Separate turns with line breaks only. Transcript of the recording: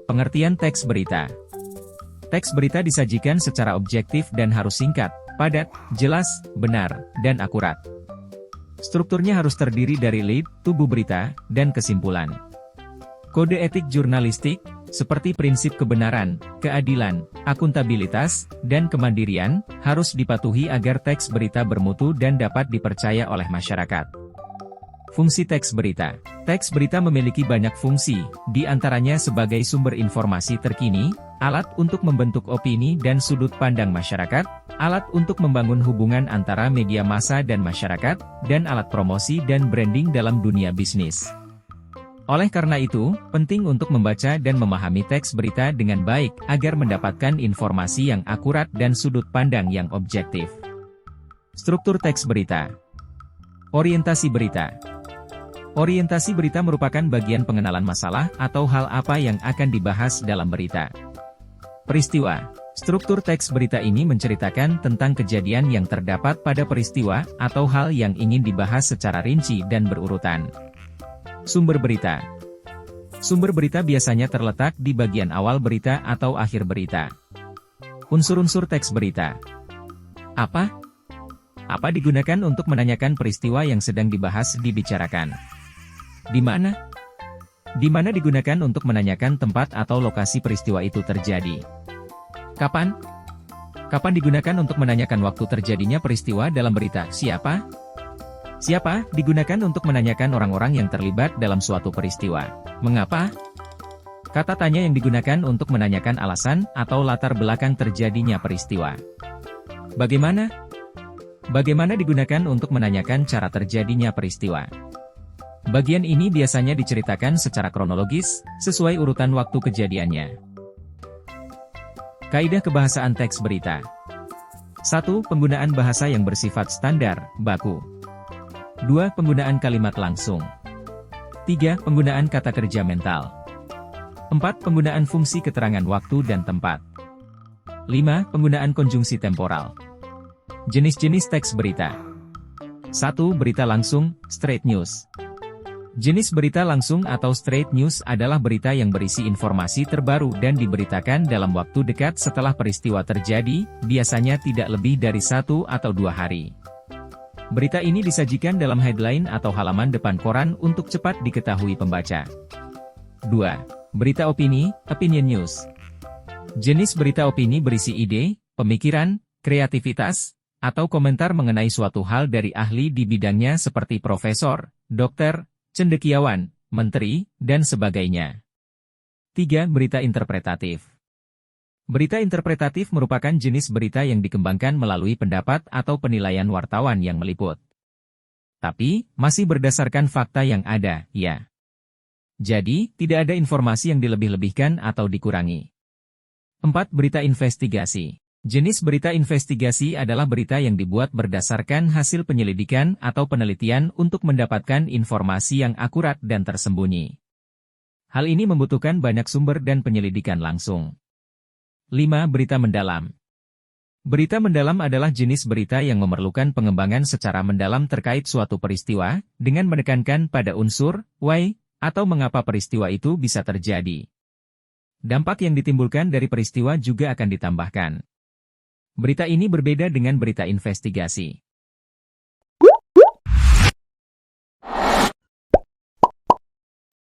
Pengertian teks berita. Teks berita disajikan secara objektif dan harus singkat, padat, jelas, benar, dan akurat. Strukturnya harus terdiri dari lead, tubuh berita, dan kesimpulan. Kode etik jurnalistik, seperti prinsip kebenaran, keadilan, akuntabilitas, dan kemandirian, harus dipatuhi agar teks berita bermutu dan dapat dipercaya oleh masyarakat. Fungsi teks berita. Teks berita memiliki banyak fungsi, di antaranya sebagai sumber informasi terkini, alat untuk membentuk opini dan sudut pandang masyarakat, alat untuk membangun hubungan antara media massa dan masyarakat, dan alat promosi dan branding dalam dunia bisnis. Oleh karena itu, penting untuk membaca dan memahami teks berita dengan baik, agar mendapatkan informasi yang akurat dan sudut pandang yang objektif. Struktur teks berita. Orientasi berita. Orientasi berita merupakan bagian pengenalan masalah atau hal apa yang akan dibahas dalam berita. Peristiwa. Struktur teks berita ini menceritakan tentang kejadian yang terdapat pada peristiwa atau hal yang ingin dibahas secara rinci dan berurutan. Sumber berita. Sumber berita biasanya terletak di bagian awal berita atau akhir berita. Unsur-unsur teks berita. Apa? Apa digunakan untuk menanyakan peristiwa yang sedang dibahas dibicarakan? Di mana? Di mana digunakan untuk menanyakan tempat atau lokasi peristiwa itu terjadi? Kapan? Kapan digunakan untuk menanyakan waktu terjadinya peristiwa dalam berita? Siapa? Siapa digunakan untuk menanyakan orang-orang yang terlibat dalam suatu peristiwa? Mengapa? Kata tanya yang digunakan untuk menanyakan alasan atau latar belakang terjadinya peristiwa. Bagaimana? Bagaimana digunakan untuk menanyakan cara terjadinya peristiwa? Bagian ini biasanya diceritakan secara kronologis, sesuai urutan waktu kejadiannya. Kaidah kebahasaan teks berita. 1. Penggunaan bahasa yang bersifat standar, baku. 2. Penggunaan kalimat langsung. 3. Penggunaan kata kerja mental. 4. Penggunaan fungsi keterangan waktu dan tempat. 5. Penggunaan konjungsi temporal. Jenis-jenis teks berita. 1. Berita langsung, straight news. Jenis berita langsung atau straight news adalah berita yang berisi informasi terbaru dan diberitakan dalam waktu dekat setelah peristiwa terjadi, biasanya tidak lebih dari 1 atau 2 hari. Berita ini disajikan dalam headline atau halaman depan koran untuk cepat diketahui pembaca. 2. Berita opini, opinion news. Jenis berita opini berisi ide, pemikiran, kreativitas, atau komentar mengenai suatu hal dari ahli di bidangnya seperti profesor, dokter, cendekiawan, menteri, dan sebagainya. 3. Berita interpretatif. Berita interpretatif merupakan jenis berita yang dikembangkan melalui pendapat atau penilaian wartawan yang meliput. Tapi, masih berdasarkan fakta yang ada, ya. Jadi, tidak ada informasi yang dilebih-lebihkan atau dikurangi. 4. Berita investigasi. Jenis berita investigasi adalah berita yang dibuat berdasarkan hasil penyelidikan atau penelitian untuk mendapatkan informasi yang akurat dan tersembunyi. Hal ini membutuhkan banyak sumber dan penyelidikan langsung. 5. Berita mendalam. Berita mendalam adalah jenis berita yang memerlukan pengembangan secara mendalam terkait suatu peristiwa, dengan menekankan pada unsur, why, atau mengapa peristiwa itu bisa terjadi. Dampak yang ditimbulkan dari peristiwa juga akan ditambahkan. Berita ini berbeda dengan berita investigasi.